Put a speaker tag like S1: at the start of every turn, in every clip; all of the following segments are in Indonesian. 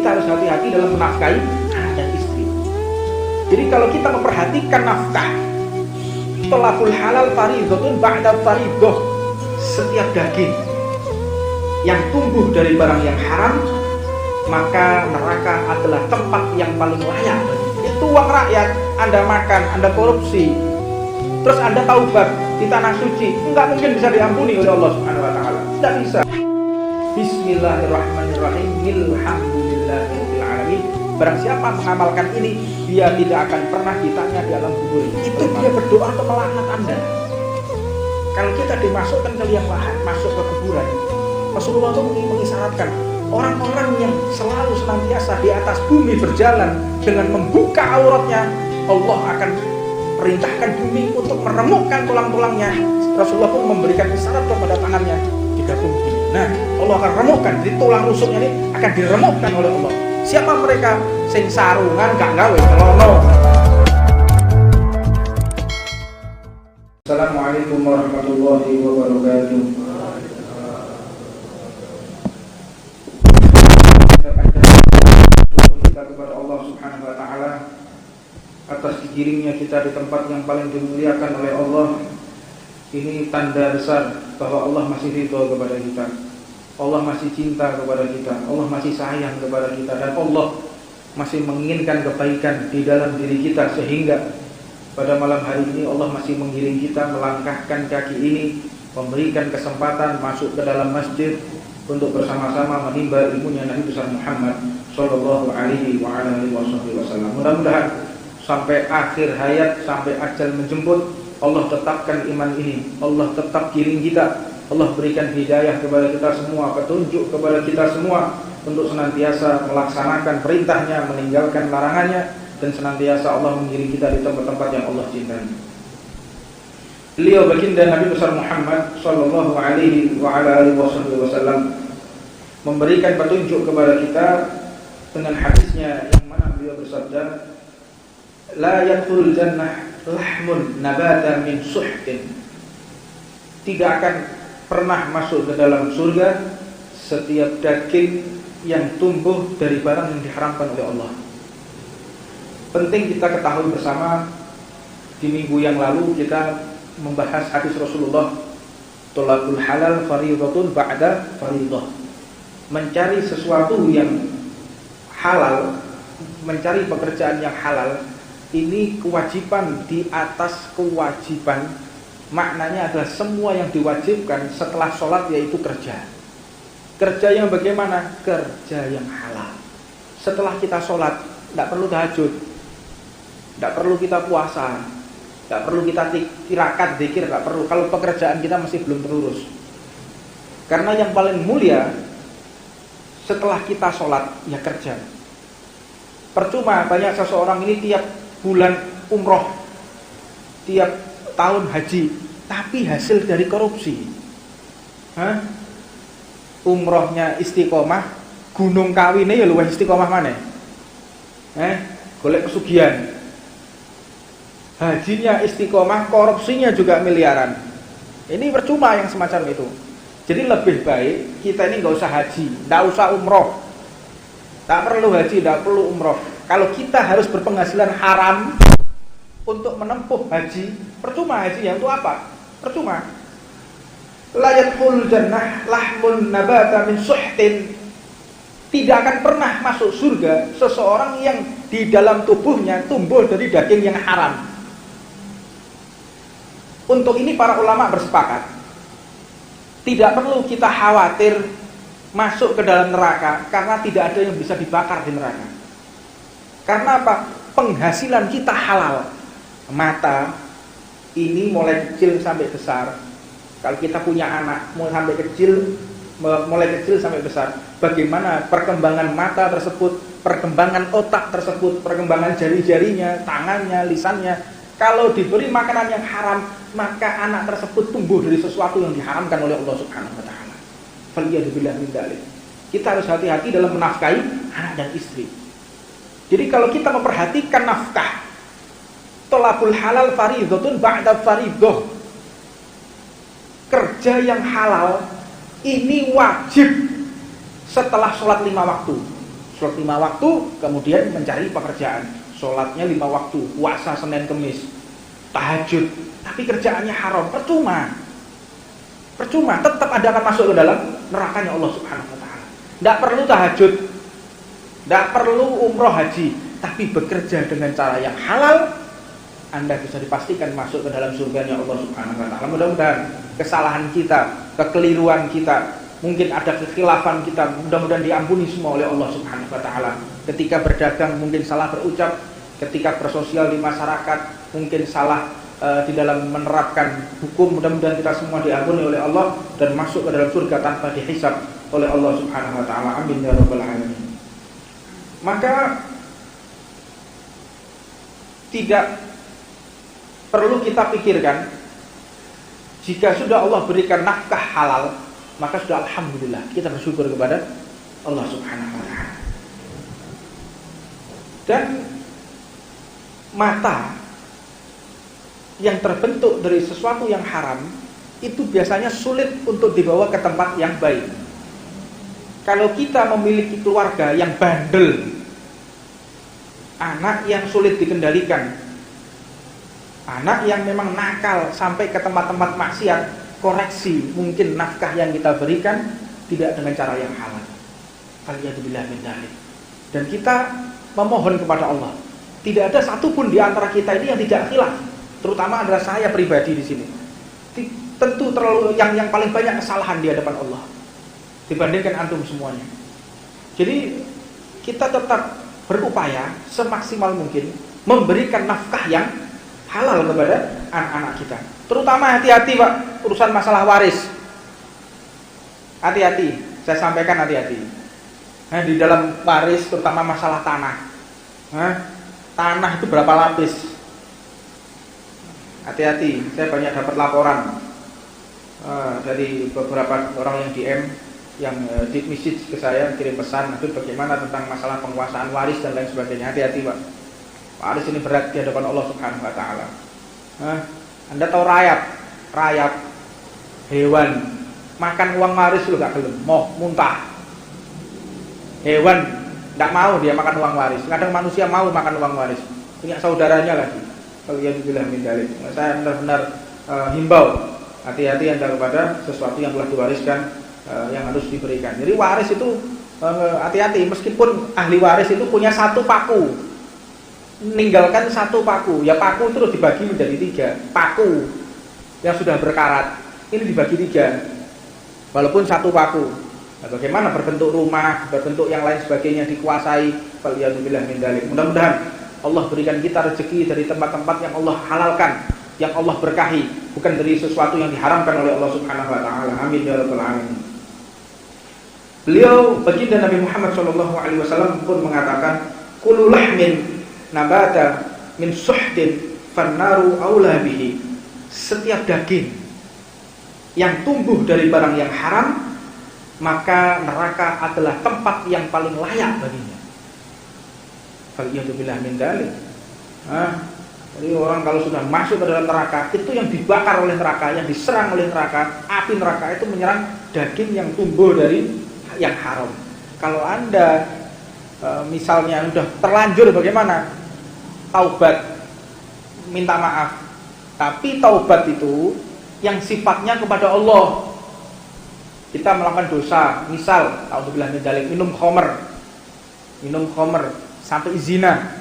S1: kita harus hati-hati dalam menafkahi anak dan istri. Jadi kalau kita memperhatikan nafkah, tolakul halal faridhatun ba'da faridhah, setiap daging yang tumbuh dari barang yang haram, maka neraka adalah tempat yang paling layak. Itu uang rakyat, Anda makan, Anda korupsi, terus Anda taubat di tanah suci, enggak mungkin bisa diampuni oleh Allah Subhanahu wa taala. Tidak bisa. Bismillahirrahmanirrahim. Alhamdulillahirabbil alamin. Barang siapa mengamalkan ini, dia tidak akan pernah ditanya di alam kubur. Itu dia berdoa untuk melaknat Anda. Kalau kita dimasukkan ke liang lahat, masuk ke kuburan, Rasulullah itu mengisyaratkan orang-orang yang selalu senantiasa di atas bumi berjalan dengan membuka auratnya, Allah akan perintahkan bumi untuk meremukkan tulang-tulangnya. Rasulullah pun memberikan isyarat kepada tangannya digabung. Nah, Allah akan remukkan, jadi tulang rusuknya ini akan diremukkan oleh Allah. Siapa mereka? Sing sarungan gak gawe celono. Assalamualaikum warahmatullahi wabarakatuh. Kita kepada Allah Subhanahu wa taala atas digiringnya kita di tempat yang paling dimuliakan oleh Allah. Ini tanda besar bahwa Allah masih ridho kepada kita, Allah masih cinta kepada kita, Allah masih sayang kepada kita, dan Allah masih menginginkan kebaikan di dalam diri kita, sehingga pada malam hari ini Allah masih mengiring kita melangkahkan kaki ini, memberikan kesempatan masuk ke dalam masjid untuk bersama-sama menimba ilmunya Nabi besar Muhammad Sallallahu Alaihi Wasallam. Mudah-mudahan sampai akhir hayat, sampai ajal menjemput, Allah tetapkan iman ini, Allah tetap giring kita, Allah berikan hidayah kepada kita semua, petunjuk kepada kita semua untuk senantiasa melaksanakan perintahnya, meninggalkan larangannya, dan senantiasa Allah mengiring kita di tempat-tempat yang Allah cintai. Beliau baginda Nabi besar Muhammad Sallallahu Alaihi Wasallam memberikan petunjuk kepada kita dengan hadisnya yang mana beliau bersabda, la yadkhulul jannah lahmun nabata min suhtin. Tidak akan pernah masuk ke dalam surga setiap daging yang tumbuh dari barang yang diharamkan oleh Allah. Penting kita ketahui bersama, di minggu yang lalu kita membahas hadis Rasulullah, tolakul halal faridhatun ba'da faridhah. Mencari sesuatu yang halal, mencari pekerjaan yang halal, ini kewajiban di atas kewajiban. Maknanya adalah semua yang diwajibkan setelah sholat yaitu kerja. Kerja yang bagaimana? Kerja yang halal. Setelah kita sholat, tidak perlu tahajud, tidak perlu kita puasa, tidak perlu kita tirakat, zikir, tidak perlu. Kalau pekerjaan kita masih belum terurus. Karena yang paling mulia setelah kita sholat, ya kerja. Percuma banyak seseorang ini tiap bulan umroh, tiap tahun haji, tapi hasil dari korupsi. Umrohnya istiqomah, gunung kawine ya luwih istiqomah maneh. Golek pesugihan. Hajinya istiqomah, korupsinya juga miliaran. Ini percuma yang semacam itu. Jadi lebih baik kita ini nggak usah haji, nggak usah umroh, tak perlu haji, nggak perlu umroh. Kalau kita harus berpenghasilan haram untuk menempuh haji, percuma haji ya, untuk apa? Percuma. La yadkhulul jannah lahmun nabata min suhtin. Tidak akan pernah masuk surga seseorang yang di dalam tubuhnya tumbuh dari daging yang haram. Untuk ini para ulama bersepakat, tidak perlu kita khawatir masuk ke dalam neraka, karena tidak ada yang bisa dibakar di neraka. Karena apa? Penghasilan kita halal. Mata ini mulai kecil sampai besar. Kalau kita punya anak, mulai kecil sampai besar. Bagaimana perkembangan mata tersebut, perkembangan otak tersebut, perkembangan jari-jarinya, tangannya, lisannya. Kalau diberi makanan yang haram, maka anak tersebut tumbuh dari sesuatu yang diharamkan oleh Allah Subhanahu wa taala. Faliyadzubillah min dzalik. Kita harus hati-hati dalam menafkahi anak dan istri. Jadi kalau kita memperhatikan nafkah, tolakul halal faridhatun ba'da faridhah, kerja yang halal ini wajib setelah sholat 5 waktu. sholat 5 waktu, kemudian mencari pekerjaan, sholatnya 5 waktu, puasa Senin Kemis, tahajud, tapi kerjaannya haram, percuma, tetap Anda akan masuk ke dalam nerakanya Allah Subhanahu wa Ta'ala. Tidak perlu tahajud, tidak perlu umroh haji, tapi bekerja dengan cara yang halal, Anda bisa dipastikan masuk ke dalam surganya Allah Subhanahu wa Ta'ala. Mudah-mudahan kesalahan kita, kekeliruan kita, mungkin ada kekhilafan kita, mudah-mudahan diampuni semua oleh Allah Subhanahu wa Ta'ala. Ketika berdagang mungkin salah berucap, ketika bersosial di masyarakat mungkin salah di dalam menerapkan hukum, mudah-mudahan kita semua diampuni oleh Allah dan masuk ke dalam surga tanpa dihisab oleh Allah Subhanahu wa Ta'ala. Amin ya rabbal alamin. Maka tidak perlu kita pikirkan, jika sudah Allah berikan nafkah halal, maka sudah alhamdulillah, kita bersyukur kepada Allah Subhanahu wa Ta'ala. Dan mata yang terbentuk dari sesuatu yang haram itu biasanya sulit untuk dibawa ke tempat yang baik. Kalau kita memiliki keluarga yang bandel, anak yang sulit dikendalikan, anak yang memang nakal sampai ke tempat-tempat maksiat, koreksi, mungkin nafkah yang kita berikan tidak dengan cara yang halal. Waliyadzubillah min dzalik. Dan kita memohon kepada Allah, tidak ada satupun di antara kita ini yang tidak khilaf, terutama adalah saya pribadi di sini. Tentu terlalu yang paling banyak kesalahan di hadapan Allah dibandingkan antum semuanya. Jadi kita tetap berupaya semaksimal mungkin memberikan nafkah yang halal kepada anak-anak kita. Terutama hati-hati Pak, urusan masalah waris. Hati-hati, saya sampaikan hati-hati. Nah, di dalam waris terutama masalah tanah. Tanah itu berapa lapis? Hati-hati, saya banyak dapat laporan dari beberapa orang yang DM, yang di message ke saya, kirim pesan, itu bagaimana tentang masalah penguasaan waris dan lain sebagainya. Hati-hati Pak, waris ini berat di hadapan Allah Subhanahu wa Ta'ala. Anda tahu rayap hewan makan uang waris lu gak gelem, mau muntah. Hewan gak mau dia makan uang waris. Kadang manusia mau makan uang waris, punya saudaranya lagi. Waliyadzubillah min dzalik. Saya benar-benar himbau, hati-hati Anda kepada sesuatu yang telah diwariskan, yang harus diberikan. Jadi waris itu hati-hati, meskipun ahli waris itu punya satu paku, meninggalkan satu paku, ya paku terus dibagi menjadi 3. Paku yang sudah berkarat ini dibagi 3, walaupun satu paku. Nah, bagaimana berbentuk rumah, berbentuk yang lain sebagainya dikuasai. Waliyadzubillah min dzalik. Mudah-mudahan Allah berikan kita rezeki dari tempat-tempat yang Allah halalkan, yang Allah berkahi, bukan dari sesuatu yang diharamkan oleh Allah Subhanahu wa Ta'ala. Amin ya rabbal alamin. Beliau, baginda Nabi Muhammad SAW pun mengatakan, kullu lahmin nabata min suhdin fannaru aula bihi. Setiap daging yang tumbuh dari barang yang haram, maka neraka adalah tempat yang paling layak baginya. Faliyadzubillah min dzalik. Jadi orang kalau sudah masuk ke dalam neraka, itu yang dibakar oleh neraka, yang diserang oleh neraka, api neraka itu menyerang daging yang tumbuh dari yang haram. Kalau Anda misalnya sudah terlanjur bagaimana? Taubat, minta maaf. Tapi taubat itu yang sifatnya kepada Allah. Kita melakukan dosa, misal auzubillah min dzalik, minum khamr sampai zina,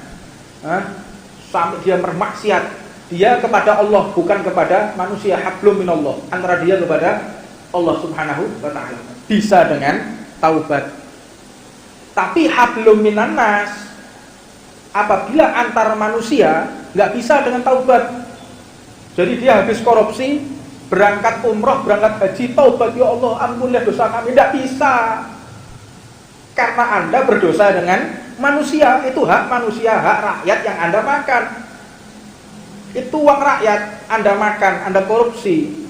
S1: sampai dia bermaksiat, dia kepada Allah bukan kepada manusia. Hablum minallah, antara dia kepada Allah Subhanahu wa Ta'ala, bisa dengan taubat. Tapi hablum minannas, apabila antar manusia, nggak bisa dengan taubat. Jadi dia habis korupsi, berangkat umroh, berangkat haji, taubat, ya Allah ampunilah dosa kami, tidak bisa. Karena Anda berdosa dengan manusia, itu hak manusia, hak rakyat yang Anda makan. Itu uang rakyat, Anda makan, Anda korupsi.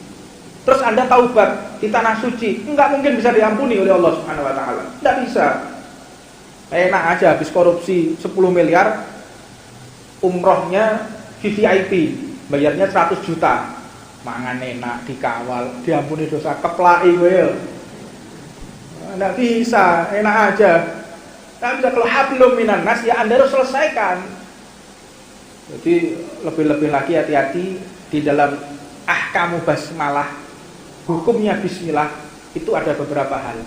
S1: Terus Anda taubat di tanah suci, enggak mungkin bisa diampuni oleh Allah Subhanahu wa Ta'ala. Tidak bisa. Enak aja habis korupsi 10 miliar, umrohnya VVIP, bayarnya 100 juta. Mangan enak, dikawal, diampuni dosa, keplai gue. Tidak bisa, enak aja. Nah, kalau hablum minan nas ya Anda harus selesaikan. Jadi lebih-lebih lagi hati-hati di dalam ahkamu basmalah, hukumnya bismillah itu ada beberapa hal.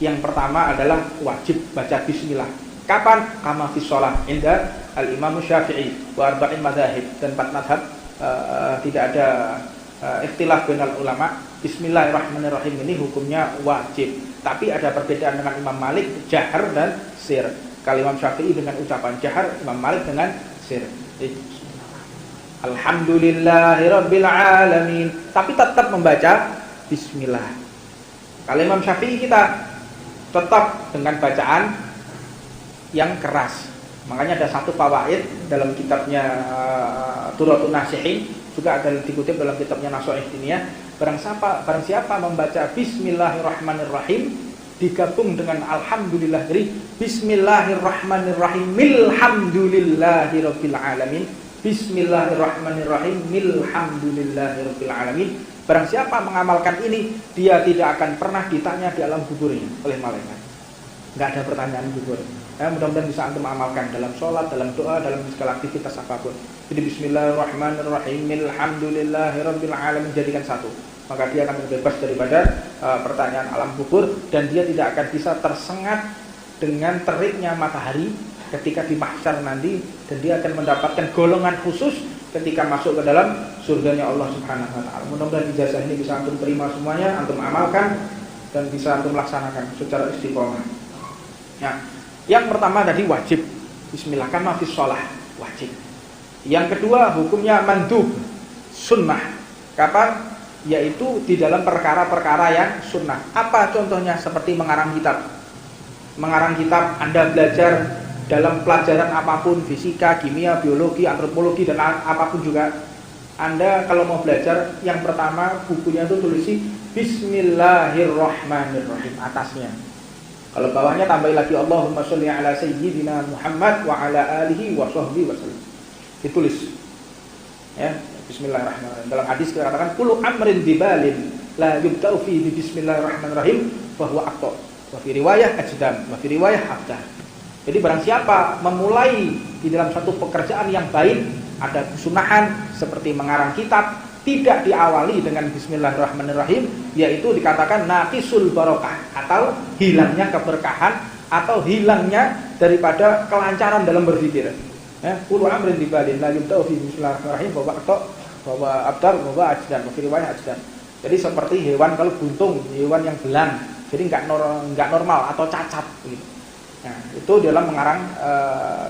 S1: Yang pertama adalah wajib baca bismillah. Kapan? Kama fi shalah inda al-Imam Syafi'i wa arba'in madzhab, dan 4 mazhab tidak ada ikhtilaf bainal ulama. Bismillahirrahmanirrahim ini hukumnya wajib. Tapi ada perbedaan dengan Imam Malik, jahar dan sir. Kalau Imam Syafi'i dengan ucapan jahar, Imam Malik dengan sir. Alhamdulillahirabbil alamin. Tapi tetap membaca bismillah. Kalau Imam Syafi'i kita tetap dengan bacaan yang keras. Makanya ada satu fawaid dalam kitabnya Turatun Nasihin, juga ada dikutip dalam kitabnya Nasha'ih Diniyah. Barang siapa membaca bismillahirrahmanirrahim digabung dengan alhamdulillah, jadi bismillahirrahmanirrahim milhamdulillahirabbil alamin, bismillahirrahmanirrahim milhamdulillahirabbil alamin. Barang siapa mengamalkan ini, dia tidak akan pernah ditanya di alam kuburnya oleh malaikat. Enggak ada pertanyaan kubur. Mudah-mudahan bisa antum amalkan dalam sholat, dalam doa, dalam segala aktivitas apapun. Jadi bismillahirrahmanirrahim alhamdulillahirabbil alamin jadikan satu. Maka dia akan terbebas daripada pertanyaan alam kubur, dan dia tidak akan bisa tersengat dengan teriknya matahari ketika di mahsyar nanti, dan dia akan mendapatkan golongan khusus ketika masuk ke dalam surganya Allah Subhanahu wa taala. Mudah-mudahan ijazah ini bisa antum terima semuanya, antum amalkan dan bisa antum laksanakan secara istiqomah. Ya. Yang pertama tadi wajib bismillah, kama fi shalah, wajib. Yang kedua hukumnya mandub, sunnah. Kapan? Yaitu di dalam perkara-perkara yang sunnah. Apa contohnya? Seperti mengarang kitab. Mengarang kitab, Anda belajar dalam pelajaran apapun, fisika, kimia, biologi, antropologi, dan apapun juga. Anda kalau mau belajar, yang pertama bukunya itu tulisi bismillahirrahmanirrahim atasnya. Kalau bawahnya tambahin lagi Allahumma sholli ala sayyidina Muhammad wa ala alihi wa sahbihi wasallam. Ditulis. Ya, bismillahirrahmanirrahim. Dalam hadis kita katakan kullu amrin dibalin la yubda'u fi bismillahirrahmanirrahim fa huwa aqta. Wa fi riwayah ajdam, wa fi riwayah afdal. Jadi barang siapa memulai di dalam satu pekerjaan yang baik, ada kesunahan seperti mengarang kitab, tidak diawali dengan bismillahirrahmanirrahim, yaitu dikatakan naqisul barokah, atau hilangnya keberkahan, atau hilangnya daripada kelancaran dalam berpikir. Kullu amrin dibalin la yubda'u fi bismillahirrahmanirrahim bahwa abdar bahwa ajdan, riwayah ajdan. Jadi seperti hewan kalau buntung, hewan yang belang, jadi enggak normal atau cacat gitu. Nah, itu dalam mengarang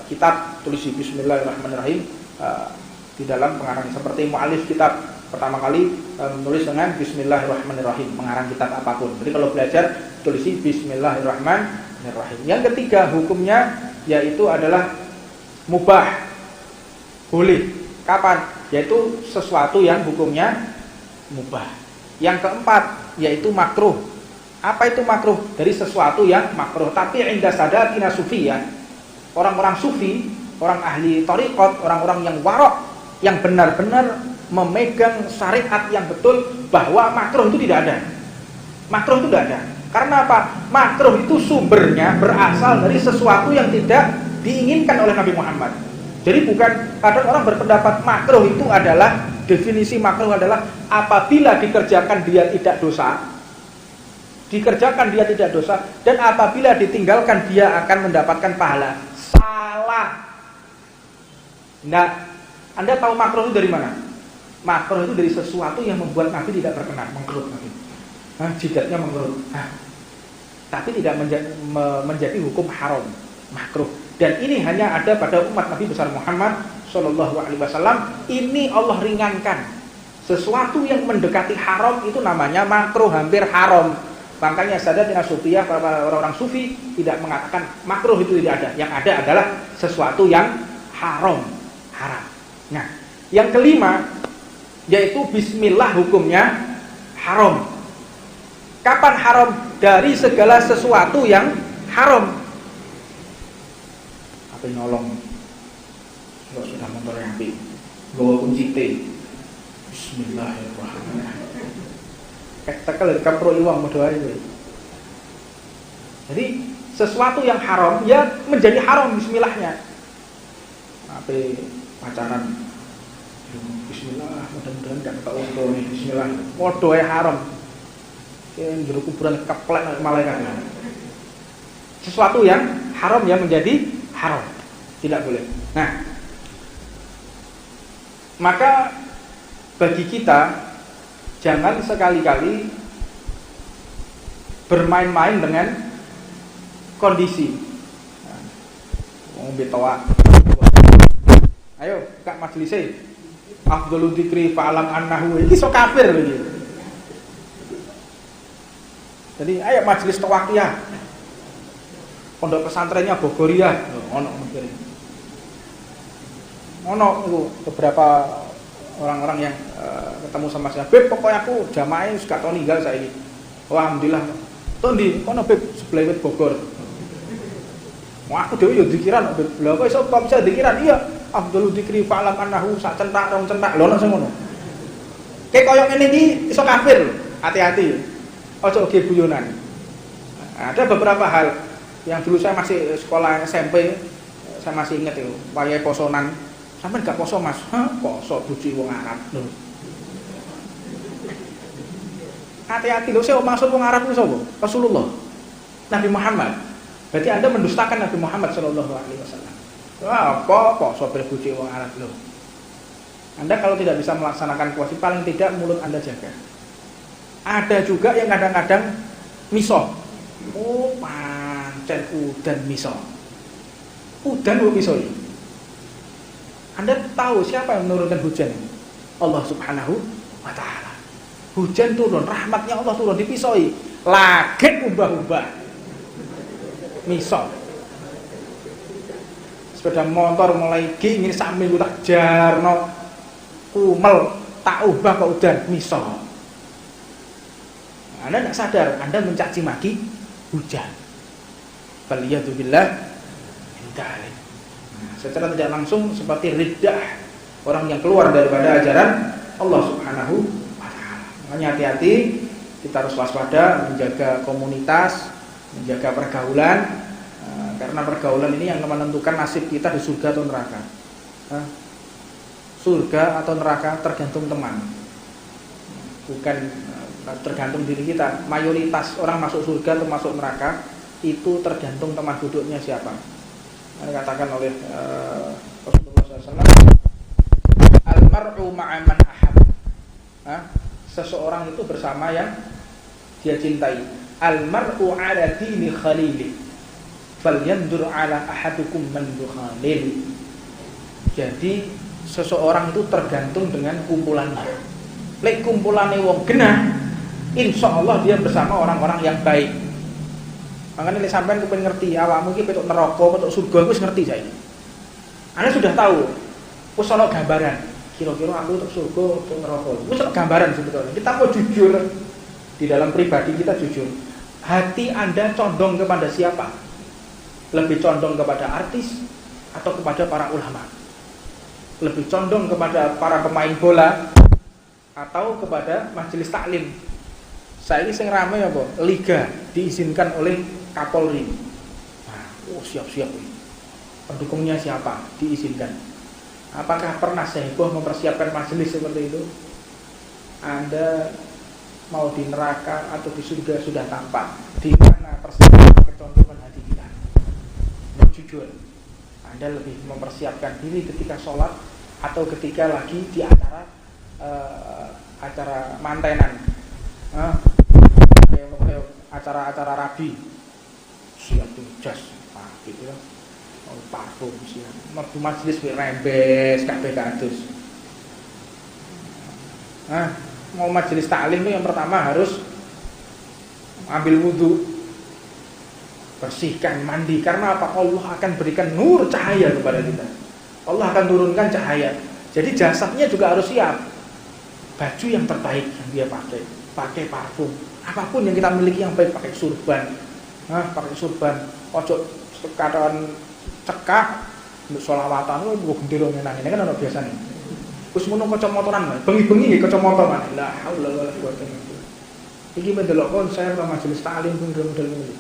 S1: kitab tulisi bismillahirrahmanirrahim di dalam pengarang, seperti mu'alif kitab pertama kali menulis dengan bismillahirrahmanirrahim, mengarang kitab apapun. Jadi kalau belajar tulisi bismillahirrahmanirrahim. Yang ketiga hukumnya yaitu adalah mubah, boleh. Kapan? Yaitu sesuatu yang hukumnya mubah. Yang keempat yaitu makruh. Apa itu makruh? Dari sesuatu yang makruh. Tapi indah sadatina sufi, ya, orang-orang sufi, orang ahli thariqat, orang-orang yang warok, yang benar-benar memegang syariat yang betul, bahwa makruh itu tidak ada. Makruh itu tidak ada. Karena apa? Makruh itu sumbernya berasal dari sesuatu yang tidak diinginkan oleh Nabi Muhammad. Jadi bukan, kadang orang berpendapat makruh itu adalah, definisi makruh adalah apabila dikerjakan dia tidak dosa, dikerjakan dia tidak dosa, dan apabila ditinggalkan dia akan mendapatkan pahala. Salah. Nah, Anda tahu makruh itu dari mana? Makruh itu dari sesuatu yang membuat Nabi tidak berkenan, mengkerut Nabi. Jidatnya mengkerut. Tapi tidak menjadi hukum haram, makruh. Dan ini hanya ada pada umat Nabi besar Muhammad Sallallahu Alaihi Wasallam. Ini Allah ringankan. Sesuatu yang mendekati haram itu namanya makruh, hampir haram. Makanya Sadatina Sufiyah, para orang-orang sufi tidak mengatakan makruh itu tidak ada. Yang ada adalah sesuatu yang haram. Nah, yang kelima yaitu bismillah hukumnya haram. Kapan haram? Dari segala sesuatu yang haram. Apa nolong? Kalau sudah motor yang api, bawa kunci T. Bismillahirrahmanirrahim. Tekel dari kapro iwang mau doa itu. Jadi sesuatu yang haram ya menjadi haram bismillahnya. Apa pacaran bismillah, mudah-mudahan gak ketahuan untung nih bismillah. Waduh ya haram. Yang jero kuburan keplek malaikat. Sesuatu yang haram ya menjadi haram. Tidak boleh. Nah, maka bagi kita jangan sekali-kali bermain-main dengan kondisi. Wong betoa. Ayo, Kak majelisnya. Afdhalul dzikri fa'alam annahu. Iki sok kafir iki. Jadi, ayo majelis tawaqiyah. Pondok pesantrennya Bogoriyah. Ono mikir. Ono beberapa orang-orang yang ketemu sama saya. Beb, pokoknya aku jamaah wis gak tau ninggal saiki. Wah, alhamdulillah. Tondi, kono Beb sebelah wit Bogor. Wah, aku dhewe yo dikiran, Beb. Lha kok iso kok bisa dikiran? Iya, Abdul Dzikri fa'alam annahu sak centak rong centak. Lho ono sing ngono. Kayak koyo ngene iki iso kafir. Hati-hati. Ojo ge guyonan. Ada beberapa hal yang dulu saya masih sekolah SMP, saya masih ingat itu, wayahe posonan. Sampeyan gak poso, Mas? Hah, poso buci wong Arab. Lho. Hati-hati lho, saya maksud wong Arab itu sapa? Rasulullah. Nabi Muhammad. Berarti Anda mendustakan Nabi Muhammad sallallahu alaihi wasallam. Wah, apa sopir buci wong Arab lho. Anda kalau tidak bisa melaksanakan kewajiban, paling tidak mulut Anda jaga. Ada juga yang kadang-kadang miso. Oh, pancen udan miso. Udan kok miso ya? Anda tahu siapa yang menurunkan hujan? Allah Subhanahu wa taala. Hujan turun, rahmatnya Allah turun dipisoi. Laget ubah-ubah. Miso. Sepeda motor mulai ingin sambil tak jarno kumel tak ubah ke udan miso. Anda tidak sadar, Anda mencaci maki hujan. Faliyatubillah indalik. Secara tidak langsung seperti riddah orang yang keluar daripada ajaran Allah Subhanahu wa taala. Makanya hati-hati, kita harus waspada, menjaga komunitas, menjaga pergaulan, karena pergaulan ini yang menentukan nasib kita di surga atau neraka. Surga atau neraka tergantung teman, bukan tergantung diri kita. Mayoritas orang masuk surga atau masuk neraka itu tergantung teman duduknya siapa. Dikatakan oleh Rasulullah SAW, Al-mar'u ma'aman ahab. Seseorang itu bersama yang dia cintai. Al-mar'u ala dini khalili falyandur ala ahadukum man yukhalil. Jadi seseorang itu tergantung dengan kumpulannya. Lek kumpulane wong genah, insyaallah dia bersama orang-orang yang baik. Makanya lek sampean kepen ngerti awakmu iki petuk neraka, petuk surga, wis ngerti saiki. Anda sudah tahu, wis ana gambaran. Kira-kira aku untuk surga atau neraka. Wis ana gambaran sebetulnya. Kita mau jujur di dalam pribadi kita jujur. Hati Anda condong kepada siapa? Lebih condong kepada artis atau kepada para ulama? Lebih condong kepada para pemain bola atau kepada majelis taklim? Saya ini sing rame apa? Liga diizinkan oleh Kapolri. Nah, siap-siap. Pendukungnya siapa? Diizinkan. Apakah pernah seheboh mempersiapkan majelis seperti itu? Anda mau di neraka atau di surga sudah tampak. Di mana persiapan kecondongan hati kita? Mau jujur, Anda lebih mempersiapkan diri ketika sholat atau ketika lagi di acara mantenan, acara-acara rabi, siap tuh jas, gitu ya, parfum siap, merdu majelis rembes, kabeh kados. Mau majelis taklim itu yang pertama harus ambil wudu, bersihkan, mandi. Karena apa? Allah akan berikan nur cahaya kepada kita. Allah akan turunkan cahaya. Jadi jasadnya juga harus siap. Baju yang terbaik yang dia pakai parfum. Apapun yang kita miliki yang baik, pakai surban. Pakai surban. Ojo sekadang cekak untuk sholawatan itu gendera menang. Ini kan ono biasane. Wis ngono kacamataan, bengi-bengi nggih kacamata maneh. La haula wala quwata illa billah. Iki mendelok konser sama majelis taklim model-model ngene.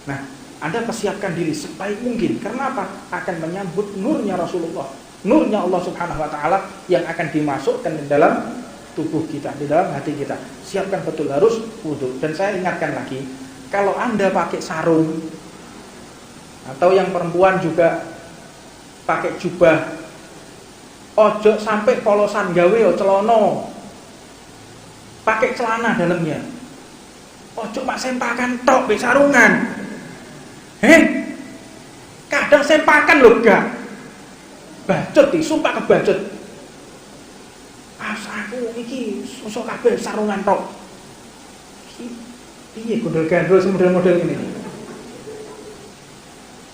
S1: Nah, Anda persiapkan diri sebaik mungkin. Karena apa? Akan menyambut nurnya Rasulullah, nurnya Allah Subhanahu wa taala yang akan dimasukkan di dalam tubuh kita, di dalam hati kita. Siapkan betul, harus wudu. Dan saya ingatkan lagi, kalau Anda pakai sarung atau yang perempuan juga pakai jubah, ojo sampai polosan gawe celono, pakai celana dalamnya. Ojo mak sempakan tok be sarungan. Kadang sempakan lho gak. Bacut iki, sumpah kebacut. Aku iki sosok kabeh sarungan tok. Piye gondol-gandol sing model-model ini.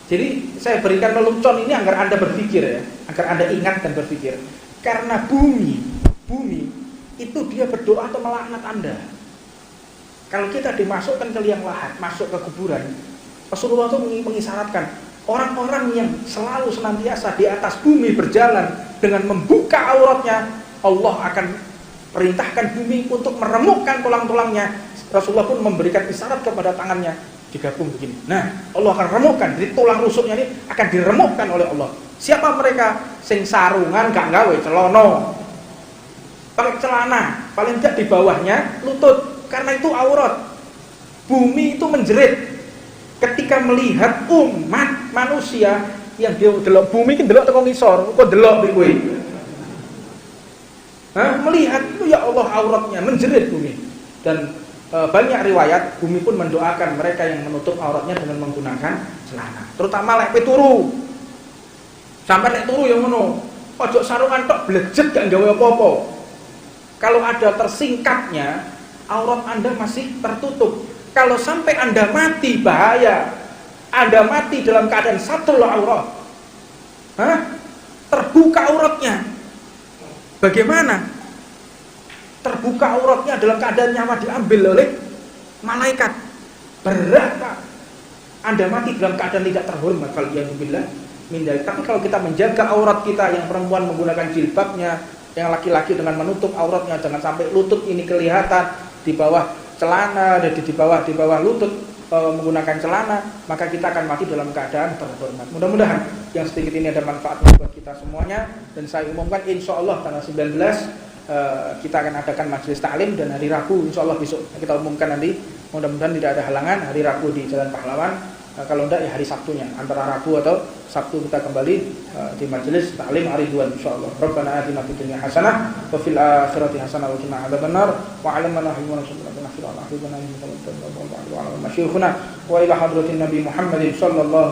S1: Jadi saya berikan lelucon ini agar Anda berpikir ya, agar Anda ingat dan berpikir. Karena bumi itu dia berdoa atau melaknat Anda. Kalau kita dimasukkan ke liang lahat, masuk ke kuburan, Rasulullah itu mengisyaratkan orang-orang yang selalu senantiasa di atas bumi berjalan dengan membuka auratnya, Allah akan perintahkan bumi untuk meremukkan tulang-tulangnya. Rasulullah pun memberikan isyarat kepada tangannya, digabung begini. Nah, Allah akan remukkan, jadi tulang rusuknya ini akan diremukkan oleh Allah. Siapa mereka? Sing sarungan gak gawe celono, pakai celana, paling tidak di bawahnya lutut, karena itu aurat. Bumi itu menjerit ketika melihat umat manusia yang dia delok bumi ki delok teko ngisor, kok delok kowe. Melihat itu ya Allah auratnya menjerit bumi. Dan banyak riwayat bumi pun mendoakan mereka yang menutup auratnya dengan menggunakan celana. Terutama lek turu. Sampai lek turu yang ngono. Ojo sarungan tok blejet gak gawe apa-apa. Kalau ada tersingkapnya, aurat Anda masih tertutup. Kalau sampai Anda mati, bahaya. Anda mati dalam keadaan satrul aurat. Terbuka auratnya. Bagaimana? Terbuka auratnya dalam keadaan nyawa diambil oleh malaikat. Berat, Pak. Anda mati dalam keadaan tidak terhormat. Waliyadzubillah min dzalik. Tapi kalau kita menjaga aurat kita, yang perempuan menggunakan jilbabnya, yang laki-laki dengan menutup auratnya, jangan sampai lutut ini kelihatan, di bawah celana dan di bawah lutut menggunakan celana, maka kita akan mati dalam keadaan terhormat. Mudah-mudahan yang sedikit ini ada manfaatnya buat kita semuanya. Dan saya umumkan insya Allah tanggal 19 kita akan adakan majelis taklim, dan hari Rabu insya Allah besok kita umumkan nanti. Mudah-mudahan tidak ada halangan hari Rabu di Jalan Pahlawan. Kalau enggak ya hari Sabtunya, antara Rabu atau Sabtu kita kembali di majelis taklim Ar-Ridwan insyaallah. Rabbana atina fid dunya hasanah wa fil akhirati hasanah wa qina adzabannar wa 'allamna rahimana subhanallahi wa ta'ala wa ila hadratin nabi Muhammadin sallallahu